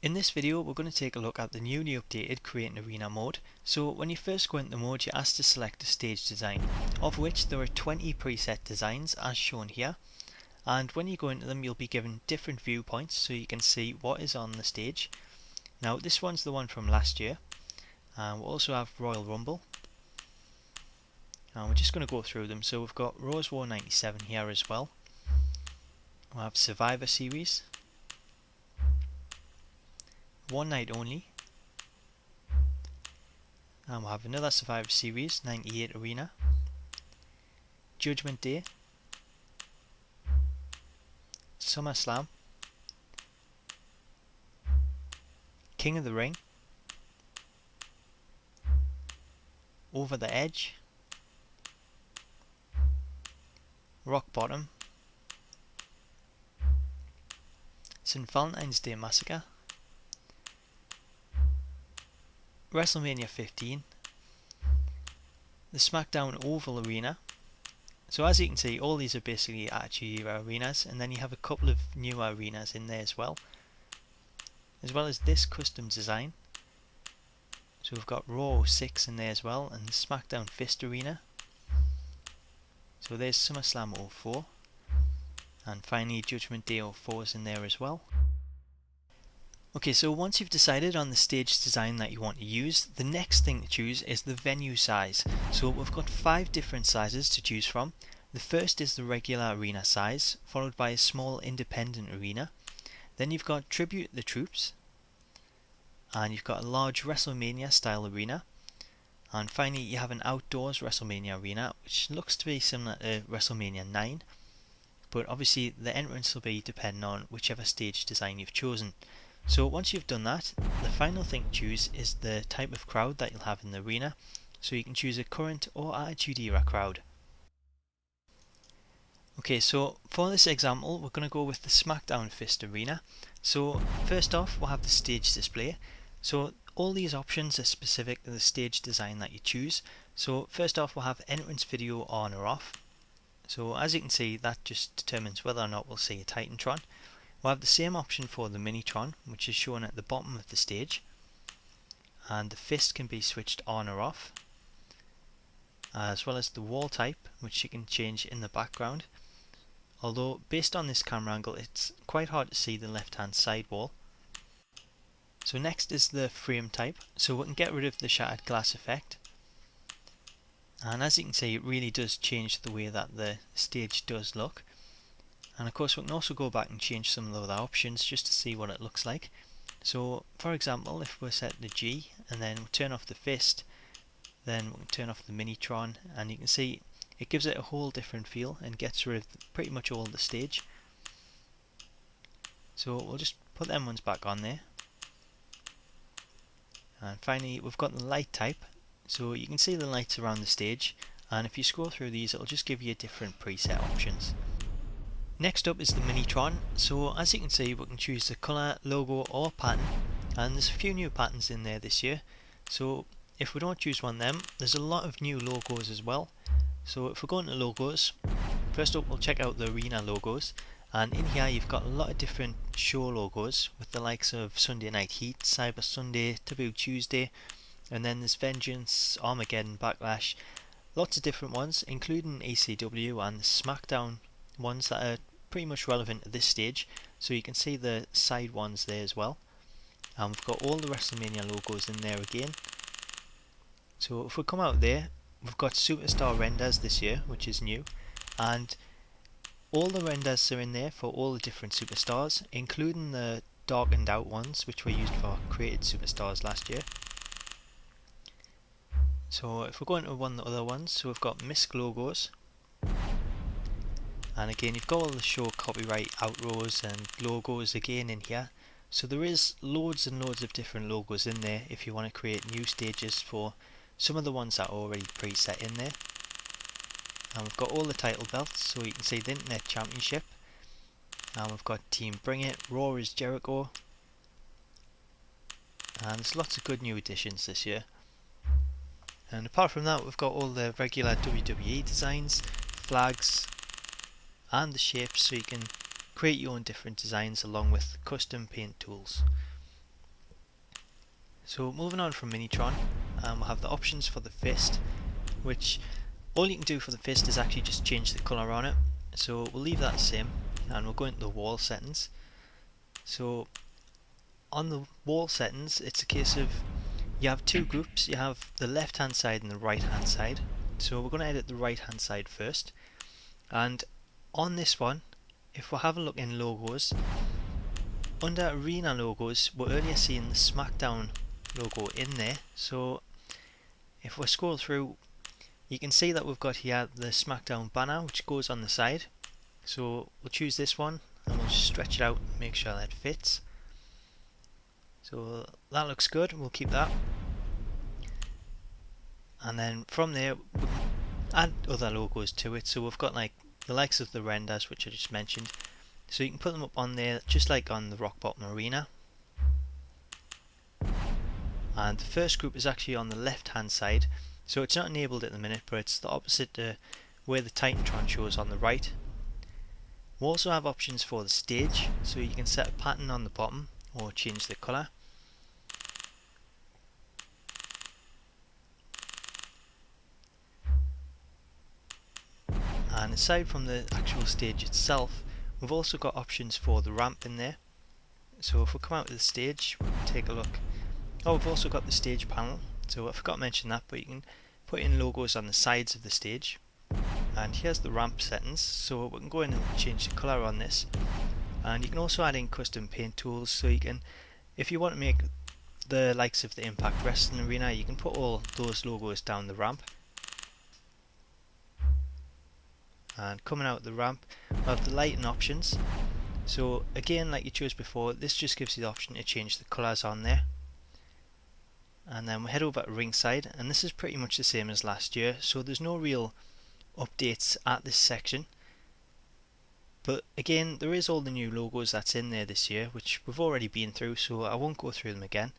In this video we're going to take a look at the newly updated Create an Arena mode. So when you first go into the mode you're asked to select a stage design, of which there are 20 preset designs as shown here, and when you go into them you'll be given different viewpoints so you can see what is on the stage. Now this one's the one from last year, and we'll also have Royal Rumble, and we're just going to go through them. So we've got Rose War 97 here as well. We'll have Survivor Series, One Night Only, and we'll have another Survivor Series 98 Arena, Judgment Day, SummerSlam, King of the Ring, Over the Edge, Rock Bottom, St. Valentine's Day Massacre, WrestleMania 15, the SmackDown Oval Arena. So as you can see, all these are basically Attitude Era arenas, and then you have a couple of newer arenas in there as well as this custom design. So we've got Raw 06 in there as well, and the SmackDown Fist Arena. So there's SummerSlam 04, and finally Judgment Day 04 is in there as well. Okay, so once you've decided on the stage design that you want to use, the next thing to choose is the venue size. So we've got 5 different sizes to choose from. The first is the regular arena size, followed by a small independent arena. Then you've got Tribute the Troops, and you've got a large WrestleMania style arena. And finally you have an outdoors WrestleMania arena, which looks to be similar to WrestleMania 9. But obviously the entrance will be depending on whichever stage design you've chosen. So once you've done that, the final thing to choose is the type of crowd that you'll have in the arena. So you can choose a current or Attitude Era crowd. Okay, so for this example we're going to go with the SmackDown Fist Arena. So first off we'll have the stage display. So all these options are specific to the stage design that you choose. So first off we'll have entrance video on or off. So as you can see, that just determines whether or not we'll see a Titantron. We'll have the same option for the Minitron, which is shown at the bottom of the stage, and the fist can be switched on or off, as well as the wall type, which you can change in the background, although based on this camera angle it's quite hard to see the left hand side wall. So next is the frame type, so we can get rid of the shattered glass effect, and as you can see it really does change the way that the stage does look. And of course we can also go back and change some of the other options just to see what it looks like. So for example, if we're set to G and then we turn off the fist, then we can turn off the Minitron, and you can see it gives it a whole different feel and gets rid of pretty much all the stage. So we'll just put them ones back on there. And finally we've got the light type, so you can see the lights around the stage, and if you scroll through these it'll just give you different preset options. Next up is the Minitron. So as you can see we can choose the colour, logo or pattern, and there's a few new patterns in there this year. So if we don't choose one of them, there's a lot of new logos as well. So if we go into logos, first up we'll check out the arena logos, and in here you've got a lot of different show logos with the likes of Sunday Night Heat, Cyber Sunday, Taboo Tuesday, and then there's Vengeance, Armageddon, Backlash, lots of different ones including ECW and the SmackDown ones that are pretty much relevant at this stage. So you can see the side ones there as well, and we've got all the WrestleMania logos in there again. So if we come out there, we've got Superstar renders this year, which is new, and all the renders are in there for all the different superstars, including the darkened out ones which were used for created superstars last year. So if we're going to one of the other ones, so we've got MISC logos, and again you've got all the show copyright outros and logos again in here. So there is loads and loads of different logos in there if you want to create new stages for some of the ones that are already preset in there. And we've got all the title belts, so you can see the Internet Championship, and we've got Team Bring It, Raw is Jericho, and there's lots of good new additions this year. And apart from that we've got all the regular WWE designs, flags, and the shapes, so you can create your own different designs along with custom paint tools. So moving on from Minitron, we'll have the options for the fist, which all you can do for the fist is actually just change the colour on it. So we'll leave that the same, and we'll go into the wall settings. So on the wall settings, it's a case of you have two groups. You have the left hand side and the right hand side. So we're going to edit the right hand side first, and on this one, if we have a look in logos, under arena logos we're earlier seeing the Smackdown logo in there. So if we scroll through, you can see that we've got here the Smackdown banner which goes on the side. So we'll choose this one and we'll just stretch it out and make sure that fits. So that looks good, we'll keep that. And then from there we can add other logos to it. So we've got like the likes of the renders which I just mentioned. So you can put them up on there just like on the Rock Bottom Arena. And the first group is actually on the left hand side, so it's not enabled at the minute, but it's the opposite to where the Titantron shows on the right. We also have options for the stage, so you can set a pattern on the bottom or change the colour. And aside from the actual stage itself, we've also got options for the ramp in there. So if we come out of the stage, we can take a look. Oh, we've also got the stage panel, so I forgot to mention that, but you can put in logos on the sides of the stage. And here's the ramp settings, so we can go in and change the colour on this. And you can also add in custom paint tools, so you can, if you want to make the likes of the Impact Wrestling Arena, you can put all those logos down the ramp. And coming out the ramp, we have the lighting options. So again, like you chose before, this just gives you the option to change the colours on there. And then we head over to ringside, and this is pretty much the same as last year, so there's no real updates at this section. But again, there is all the new logos that's in there this year, which we've already been through, so I won't go through them again.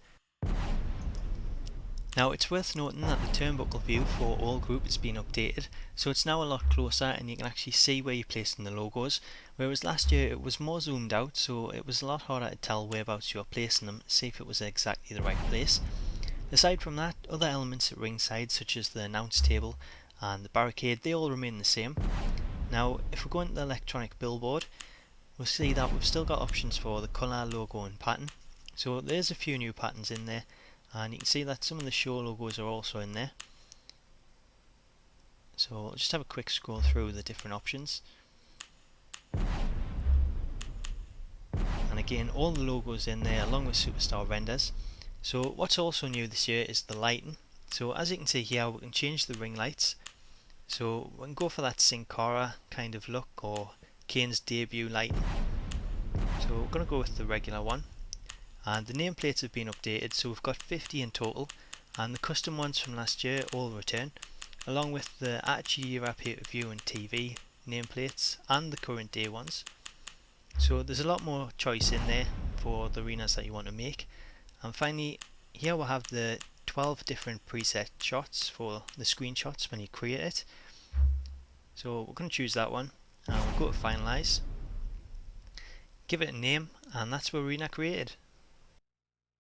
Now it's worth noting that the turnbuckle view for all group has been updated, so it's now a lot closer and you can actually see where you're placing the logos, whereas last year it was more zoomed out, so it was a lot harder to tell whereabouts you were placing them, see if it was exactly the right place. Aside from that, other elements at ringside such as the announce table and the barricade, they all remain the same. Now if we go into the electronic billboard, we'll see that we've still got options for the colour, logo and pattern. So there's a few new patterns in there, and you can see that some of the show logos are also in there. So we'll just have a quick scroll through the different options. And again, all the logos in there along with superstar renders. So what's also new this year is the lighting. So as you can see here, we can change the ring lights. So we can go for that Sin Cara kind of look, or Kane's debut lighting. So we're going to go with the regular one. And the nameplates have been updated, so we've got 50 in total, and the custom ones from last year all return, along with the Attitude Era pay-per-view and TV nameplates and the current day ones. So there's a lot more choice in there for the arenas that you want to make. And finally, here we'll have the 12 different preset shots for the screenshots when you create it. So we're going to choose that one, and we'll go to finalize, give it a name, and that's our arena created.